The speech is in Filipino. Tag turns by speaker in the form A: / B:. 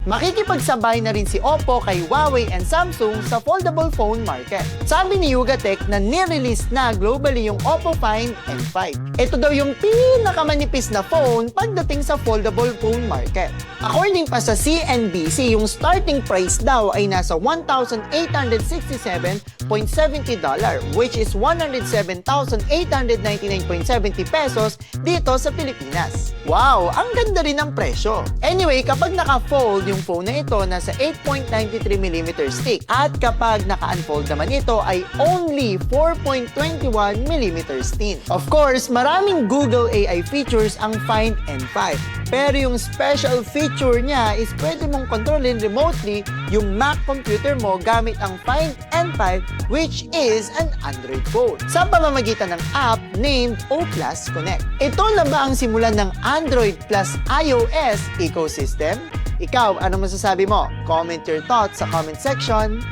A: Makikipagsabay na rin si Oppo kay Huawei and Samsung sa foldable phone market. Sabi ni Yugatech na nirelease na globally yung Oppo Find N5. Ito daw yung pinakamanipis na phone pagdating sa foldable phone market. According pa sa CNBC, yung starting price daw ay nasa $1,867.70 which is 107,899.70 pesos dito sa Pilipinas. Wow, ang ganda rin ng presyo. Anyway, kapag naka-fold yung phone na ito, nasa 8.93mm thick. At kapag naka-unfold naman ito ay only 4.21mm thin. Of course, maraming Google AI features ang Find N5. Pero yung special feature niya is pwede mong kontrolin remotely yung Mac computer mo gamit ang Find N5 which is an Android phone sa pamamagitan ng app named O+ Connect. Ito na ba ang simulan ng Android plus iOS ecosystem? Ikaw, ano masasabi mo? Comment your thoughts sa comment section.